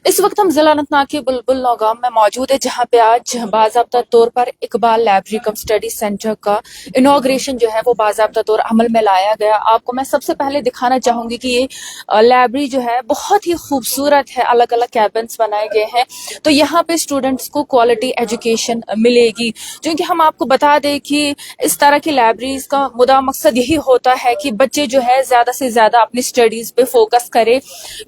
इस वक्त हम जिला अनंतनाग के बुलबुल नौगांव में मौजूद है, जहां पे आज बाज़ाब्ता तौर पर इकबाल लाइब्रेरी कम स्टडी सेंटर का इनॉग्रेशन जो है वो बाज़ाब्ता तौर अमल में लाया गया। आपको मैं सबसे पहले दिखाना चाहूंगी कि ये लाइब्रेरी जो है बहुत ही खूबसूरत है, अलग अलग कैबिन्स बनाए गए हैं, तो यहाँ पे स्टूडेंट्स को क्वालिटी एजुकेशन मिलेगी। क्योंकि हम आपको बता दें कि इस तरह की लाइब्रेरीज का मुद्दा मकसद यही होता है कि बच्चे जो है ज्यादा से ज्यादा अपनी स्टडीज पे फोकस करें।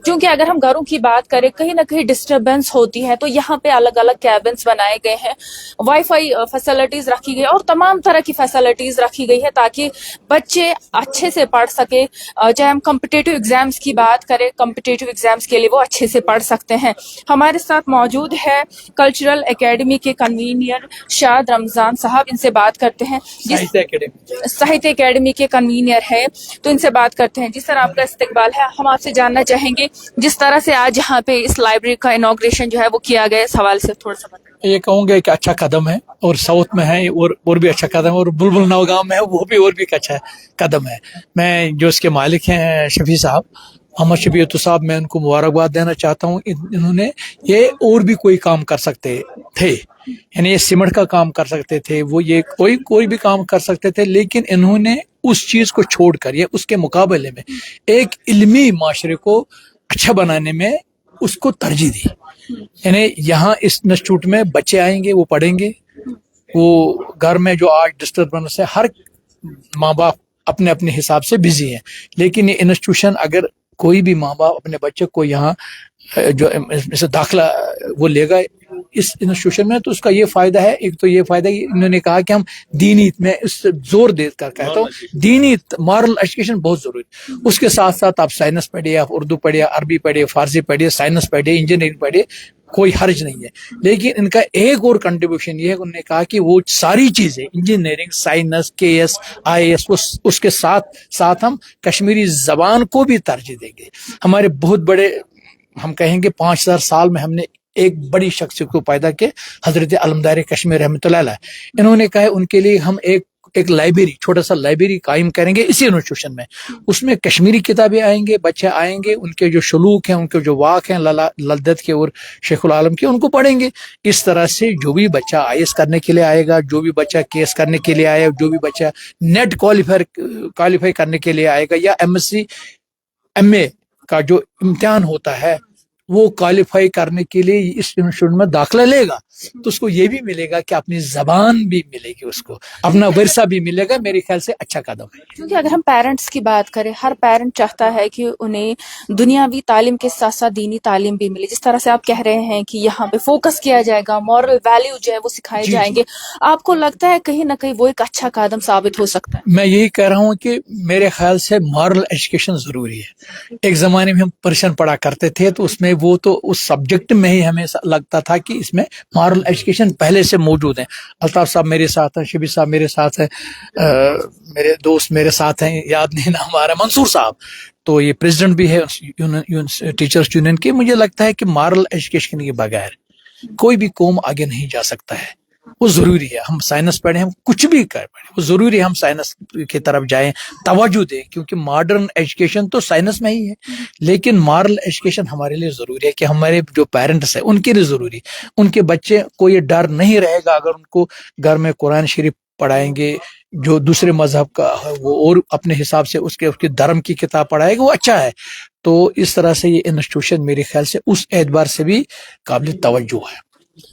क्योंकि अगर हम घरों की बात करें, कहीं ना कहीं डिस्टरबेंस होती है, तो यहाँ पे अलग अलग कैबिन्स बनाए गए हैं, वाईफाई फैसिलिटीज रखी गई और तमाम तरह की फैसिलिटीज रखी गई है ताकि बच्चे अच्छे से पढ़ सके। चाहे हम कॉम्पिटिटिव एग्जाम्स की बात करें, कॉम्पिटिटिव एग्जाम्स के लिए वो अच्छे से पढ़ सकते हैं। हमारे साथ मौजूद है कल्चरल एकेडमी के कन्वीनियर शाद रमजान साहब, इनसे बात करते हैं। साहित्य एकेडमी के कन्वीनियर है, तो इनसे बात करते हैं। जिस तरह आपका इस्तकबाल है, हम आपसे जानना चाहेंगे जिस तरह से आज यहाँ पे इस लाइब्रेरी का इनॉग्रेशन जो है वो किया गया, इस हवाले से थोड़ा सा बताएं। ये कहूँगा कि अच्छा कदम है, और साउथ में है और भी अच्छा कदम है, और बुलबुल नौगांव में है वो भी और भी अच्छा कदम है। मैं जो इसके मालिक हैं शफी साहब, मोहम्मद शफीउत साहब, मैं उनको मुबारकबाद देना चाहता हूँ। इन्होंने ये और भी कोई काम कर सकते थे, यानी ये सीमेंट का काम कर सकते थे, वो ये कोई भी काम कर सकते थे, लेकिन इन्होंने उस चीज को छोड़कर ये उसके मुकाबले में एक इल्मी माशरे को अच्छा बनाने में उसको तरजीह दी। यानी यहाँ इस इंस्टीट्यूट में बच्चे आएंगे, वो पढ़ेंगे, वो घर में जो आज डिस्टर्बेंस है, हर माँ बाप अपने अपने हिसाब से बिजी हैं, लेकिन ये इंस्टीट्यूशन अगर कोई भी माँ बाप अपने बच्चे को यहाँ जो इसमें दाखिला वो लेगा इस इंस्टीट्यूशन में, तो उसका ये फायदा है। एक तो ये फायदा है कि इन्होंने कहा कि हम दीनी, मैं इस जोर देकर कहता हूँ, दीनी मॉरल एजुकेशन बहुत जरूरी है। उसके साथ साथ आप साइंस पढ़िए, आप उर्दू पढ़िए, अरबी पढ़िए, फारसी पढ़िए, साइंस पढ़िए, इंजीनियरिंग पढ़िए, कोई हर्ज नहीं है। लेकिन इनका एक और कंट्रीब्यूशन ये है, उन्होंने कहा कि वो सारी चीजें इंजीनियरिंग, साइंस, केएस, आईएएस, उसके साथ साथ हम कश्मीरी जबान को भी तरजीह देंगे। हमारे बहुत बड़े, हम कहेंगे 5000 साल में हमने एक बड़ी शख्सियत को पैदा किया, हजरत अलमदारी कश्मीर रहमतुल्लाह अलैह। इन्होंने कहा उनके लिए हम एक लाइब्रेरी, छोटा सा लाइब्रेरी कायम करेंगे इसी इंस्टीट्यूशन में। उसमें कश्मीरी किताबें आएंगे, बच्चे आएंगे, उनके जो सलूक हैं, उनके जो वाक हैं लद्दत के और शेखुल आलम के, उनको पढ़ेंगे। इस तरह से जो भी बच्चा आईएएस करने के लिए आएगा, जो भी बच्चा केस करने के लिए आएगा, जो भी बच्चा नेट क्वालिफाई करने के लिए आएगा, या एमएससी एमए का जो इम्तिहान होता है वो क्वालिफाई करने के लिए इस इंस्टीट्यूट में दाखिला लेगा, तो उसको ये भी मिलेगा कि अपनी जबान भी मिलेगी, उसको अपना विरसा भी मिलेगा। मेरे ख्याल से अच्छा कदम है। क्योंकि अगर हम पेरेंट्स की बात करें, हर पेरेंट चाहता है कि उन्हें दुनियावी तालीम के साथ साथ दीनी तालीम भी मिले। जिस तरह से आप कह रहे हैं कि यहाँ पे फोकस किया जाएगा, मॉरल वैल्यू जो है वो सिखाए जाएंगे, आपको लगता है कहीं ना कहीं वो एक अच्छा कदम साबित हो सकता है? मैं यही कह रहा हूँ कि मेरे ख्याल से मॉरल एजुकेशन जरूरी है। एक जमाने में हम पर्शियन पढ़ा करते थे, तो उसमें वो तो उस सब्जेक्ट में ही हमें लगता था कि इसमें मॉरल एजुकेशन पहले से मौजूद है। अल्ताफ साहब मेरे साथ हैं, शबीर साहब मेरे साथ हैं, मेरे दोस्त मेरे साथ हैं, याद नहीं नाम आ रहा, मंसूर साहब, तो ये प्रेसिडेंट भी है टीचर्स यूनियन के। मुझे लगता है कि मॉरल एजुकेशन के बगैर कोई भी कौम आगे नहीं जा सकता है। वो जरूरी है, हम साइंस पढ़े, हम कुछ भी कर पढ़े, वो जरूरी है हम साइंस की तरफ जाएं, तवज्जो दें, क्योंकि मॉडर्न एजुकेशन तो साइंस में ही है, लेकिन मॉरल एजुकेशन हमारे लिए जरूरी है। कि हमारे जो पेरेंट्स हैं उनके लिए जरूरी, उनके बच्चे को ये डर नहीं रहेगा अगर उनको घर में कुरान शरीफ पढ़ाएंगे, जो दूसरे मजहब का है वो और अपने हिसाब से उसके धर्म की किताब पढ़ाएगा, वो अच्छा है। तो इस तरह से ये इंस्टीट्यूशन मेरे ख्याल से उस एतबार से भी काबिल तवज्जो है।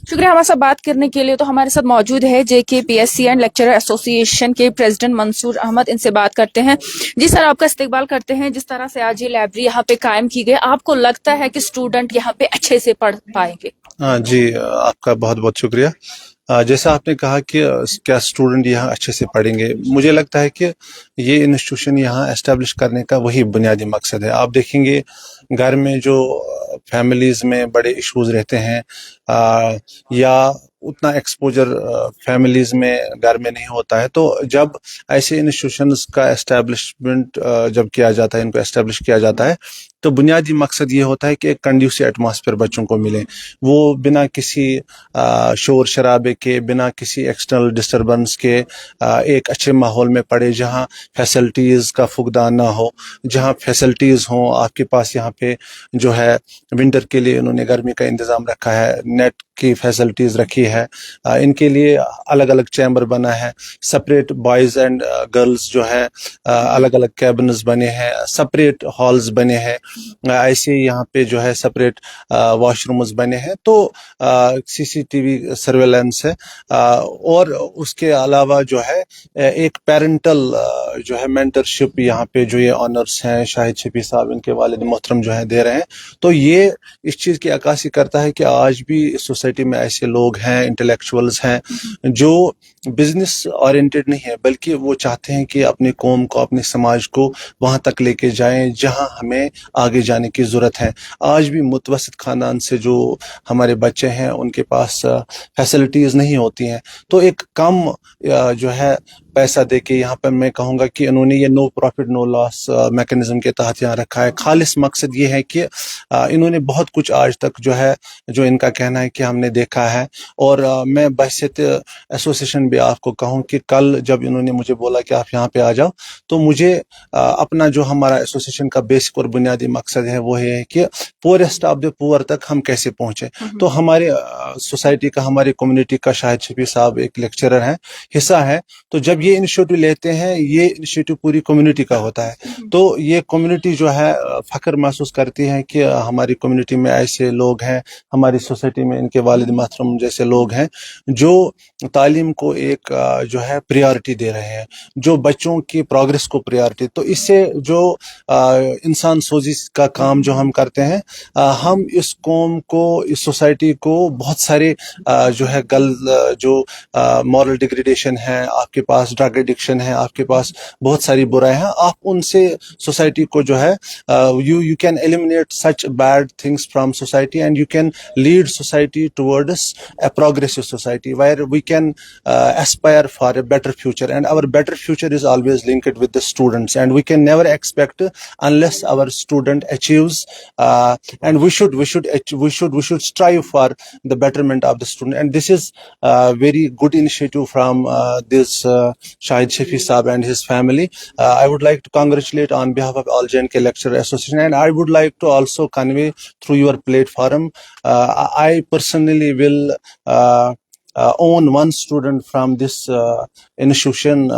शुक्रिया हमारे साथ बात करने के लिए। तो हमारे साथ मौजूद है JKPSC एंड लेक्चरर एसोसिएशन के प्रेसिडेंट मंसूर अहमद, इनसे बात करते हैं। जी सर, आपका इस्तकबाल करते हैं। जिस तरह से आज ये लाइब्रेरी यहाँ पे कायम की गई, आपको लगता है कि स्टूडेंट यहाँ पे अच्छे से पढ़ पाएंगे? जी, आपका बहुत बहुत शुक्रिया। जैसा आपने कहा कि क्या स्टूडेंट यहाँ अच्छे से पढ़ेंगे, मुझे लगता है कि ये इंस्टीट्यूशन यहाँ एस्टेब्लिश करने का वही बुनियादी मकसद है। आप देखेंगे घर में जो फैमिलीज में बड़े इश्यूज रहते हैं, या उतना एक्सपोजर फैमिलीज में घर में नहीं होता है, तो जब ऐसे इंस्टीट्यूशंस का एस्टेब्लिशमेंट जब किया जाता है, इनको एस्टेब्लिश किया जाता है, तो बुनियादी मकसद ये होता है कि एक कंड्यूसिव एटमॉस्फेयर बच्चों को मिले, वो बिना किसी शोर शराबे के, बिना किसी एक्सटर्नल डिस्टर्बेंस के एक अच्छे माहौल में पढ़े, जहाँ फैसिलिटीज़ का फुकदान ना हो, जहाँ फैसिलिटीज़ हों आपके पास। यहाँ पे जो है विंटर के लिए इन्होंने गर्मी का इंतज़ाम रखा है, नेट की फैसिलिटीज़ रखी है, इनके लिए अलग अलग चैम्बर बना है, सेपरेट बॉयज़ एंड गर्ल्स जो है अलग अलग कैबिन्स बने हैं, सेपरेट हॉल्स बने हैं, ऐसे यहाँ पे जो है सेपरेट वॉशरूम्स बने हैं। तो सीसीटीवी सर्वेलेंस है, और उसके अलावा जो है एक पेरेंटल जो है मेंटरशिप यहाँ पे जो ये ऑनर्स हैं शाहिद शफी साहब इनके वालिद मोहतरम जो है दे रहे हैं। तो ये इस चीज़ की अक्कासी करता है कि आज भी इस सोसाइटी में ऐसे लोग हैं, इंटेलेक्चुअल्स हैं, जो बिजनेस ओरिएंटेड नहीं है, बल्कि वो चाहते हैं कि अपने कौम को, अपने समाज को वहाँ तक लेके जाएं जहाँ हमें आगे जाने की ज़रूरत है। आज भी मुतवसत ख़ानदान से जो हमारे बच्चे हैं उनके पास फैसिलिटीज़ नहीं होती हैं, तो एक कम जो है पैसा दे के यहाँ पर मैं कहूँगा कि इन्होंने ये no profit no loss mechanism के तहत यहाँ रखा है। खालिस मकसद ये है कि इन्होंने बहुत कुछ आज तक जो है, जो इनका कहना है कि हमने देखा है। और मैं बहसियत एसोसिएशन भी आपको कहूँ कि कल जब इन्होंने मुझे बोला कि आप यहाँ पे आ जाओ, तो मुझे अपना जो हमारा एसोसिएशन का बेसिक और बुनियादी मकसद है वो है कि पोरेस्ट ऑफ द पुअर तक हम कैसे पहुँचे। तो हमारे सोसाइटी का, हमारी कम्युनिटी का शाहिद शफी साहब एक लेक्चरर हैं, हिस्सा है। तो जब ये इनिशिएटिव लेते हैं, ये इनिशिएटिव पूरी कम्युनिटी का होता है। तो ये कम्युनिटी जो है फख्र महसूस करती है कि हमारी कम्युनिटी में ऐसे लोग हैं, हमारी सोसाइटी में इनके वालिद मोहतरम जैसे लोग हैं जो तालीम को एक जो है प्रायोरिटी दे रहे हैं, जो बच्चों की प्रोग्रेस को प्रायोरिटी। तो इससे जो इंसान सोजी का काम जो हम करते हैं, हम इस कौम को, इस सोसाइटी को बहुत सारे जो है जो मॉरल डिग्रेडेशन है, आपके पास ड्रग एडिक्शन है, आपके पास बहुत सारी बुराई हैं, आप उनसे सोसाइटी को जो है you can eliminate such bad things from society, and you can lead society towards a progressive society where we can aspire for a better future, and our better future is always linked with the students, and we can never expect unless our student achieves, and we should strive for the betterment of the student. And this is a very good initiative from this Shahid Shafi Saab and his family. I would like to congratulate on behalf of All J&K Lecturer Association, and I would like to also convey through your platform, I personally will own one student from this institution.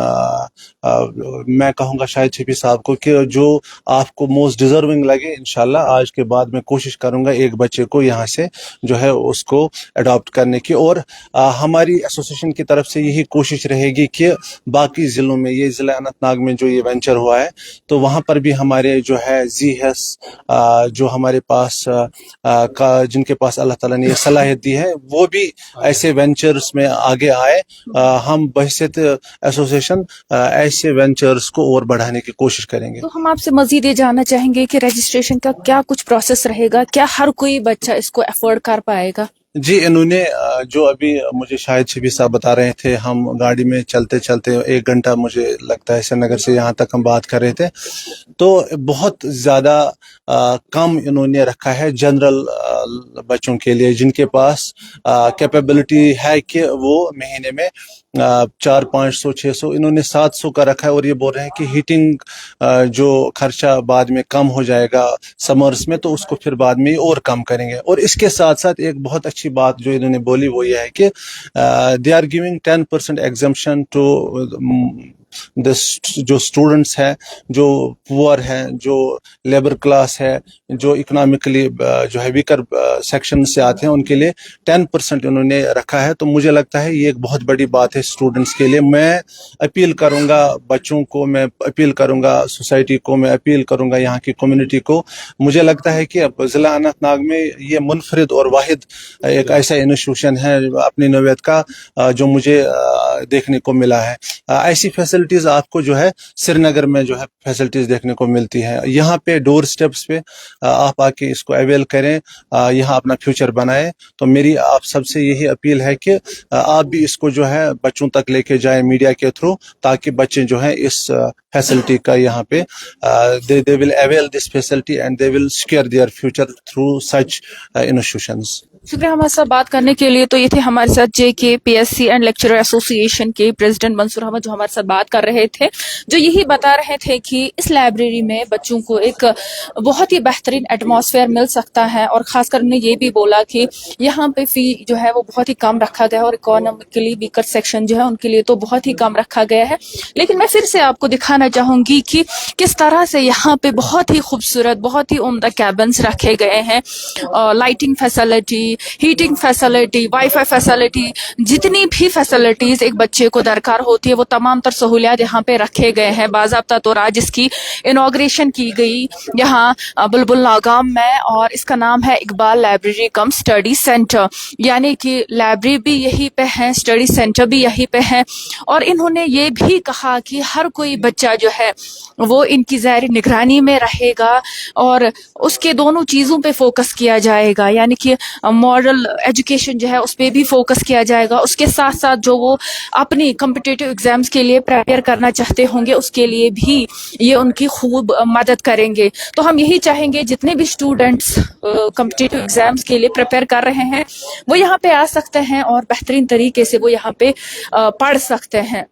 मैं कहूँगा शाहिद शफी साहब को कि जो आपको most deserving लगे, इंशाल्लाह आज के बाद मैं कोशिश करूँगा एक बच्चे को यहाँ से जो है उसको अडॉप्ट करने की। और हमारी एसोसिएशन की तरफ से यही कोशिश रहेगी कि बाकी ज़िलों में, ये ज़िला अनंतनाग में जो ये वेंचर हुआ है, तो वहाँ पर भी हमारे जो है ZHS जो हमारे पास जिनके पास अल्लाह ताला ने ये सलाहियत दी है, वो भी ऐसे वेंचर्स में आगे आए। हम बहसियत एसोसिएशन ऐसे वेंचर्स को और बढ़ाने की कोशिश करेंगे। तो हम आपसे मजीद ये जानना चाहेंगे कि रजिस्ट्रेशन का क्या कुछ प्रोसेस रहेगा, क्या हर कोई बच्चा इसको अफोर्ड कर पाएगा? जी, इन्होंने जो अभी मुझे शाहिद शफी साहब बता रहे थे, हम गाड़ी में चलते चलते 1 घंटा मुझे लगता है श्रीनगर से यहाँ तक हम बात कर रहे थे, तो बहुत ज़्यादा कम इन्होंने रखा है जनरल बच्चों के लिए, जिनके पास कैपेबिलिटी है कि वो महीने में 400, 500, 600, इन्होंने 700 का रखा है। और ये बोल रहे हैं कि हीटिंग जो खर्चा बाद में कम हो जाएगा समर्स में, तो उसको फिर बाद में और कम करेंगे। और इसके साथ साथ एक बहुत अच्छी बात जो इन्होंने बोली वो ये है कि they are giving 10% exemption to जो स्टूडेंट्स हैं, जो पुअर हैं, जो लेबर क्लास है, जो इकोनॉमिकली जो है वीकर सेक्शन से आते हैं, उनके लिए 10% उन्होंने रखा है। तो मुझे लगता है ये एक बहुत बड़ी बात है स्टूडेंट्स के लिए। मैं अपील करूंगा बच्चों को, मैं अपील करूंगा सोसाइटी को, मैं अपील करूंगा यहाँ की कम्युनिटी को। मुझे लगता है कि ज़िला अनंतनाग में ये मुनफरिद और वाहिद एक ऐसा इंस्टीट्यूशन है अपनी नौयत का जो मुझे देखने को मिला है। ऐसी फैसिलिटी फैसिलिटीज आपको जो है श्रीनगर में जो है फैसिलिटीज देखने को मिलती है। यहाँ पे डोर स्टेप्स पे आप आके इसको अवेल करें, यहाँ अपना फ्यूचर बनाएं। तो मेरी आप सबसे यही अपील है कि आप भी इसको जो है बच्चों तक लेके जाएं मीडिया के थ्रू, ताकि बच्चे जो है इस फैसिलिटी का यहाँ पे they will avail this facility and they will secure their future through such institutions. शुक्रिया हमारे साथ बात करने के लिए। तो ये थे हमारे साथ JK PSC and lecturer association के प्रेसिडेंट मंसूर अहमद, जो हमारे साथ बात कर रहे थे, जो यही बता रहे थे कि इस लाइब्रेरी में बच्चों को एक बहुत ही बेहतरीन एटमॉस्फेयर मिल सकता है। और खासकर उन्होंने ये भी बोला कि यहाँ पे फी जो है वो बहुत ही कम रखा गया है और इकोनॉमिकली वीकर सेक्शन जो है उनके लिए तो बहुत ही कम रखा गया है। लेकिन मैं फिर से आपको दिखाना चाहूंगी कि किस तरह से यहाँ पे बहुत ही खूबसूरत, बहुत ही उम्दा कैबिन्स रखे गए हैं। Lighting facility, heating facility, wifi facility, जितनी भी फैसिलिटीज एक बच्चे को दरकार होती है वो तमाम तर सहूलियात यहाँ पे रखे गए हैं। बाज़ाब्ता तौर आज इसकी इनॉग्रेशन की गई यहाँ बुलबुल नागाम में, और इसका नाम है इकबाल लाइब्रेरी कम स्टडी सेंटर, यानी कि लाइब्रेरी भी यहीं पे है, स्टडी सेंटर भी यहीं पे है। और इन्होंने ये भी कहा कि हर कोई बच्चा जो है वो इनकी ज़ाहिर निगरानी में रहेगा और उसके दोनों चीज़ों पे फोकस किया जाएगा, यानी कि मॉरल एजुकेशन जो है उस पर भी फोकस किया जाएगा। उसके साथ साथ जो वो अपनी कॉम्पिटिटिव एग्जाम्स के लिए प्रिपेयर करना चाहते होंगे उसके लिए भी ये उनकी खूब मदद करेंगे। तो हम यही चाहेंगे जितने भी स्टूडेंट्स कॉम्पिटिटिव एग्जाम्स के लिए प्रिपेयर कर रहे हैं वो यहाँ पे आ सकते हैं और बेहतरीन तरीके से वो यहाँ पे पढ़ सकते हैं।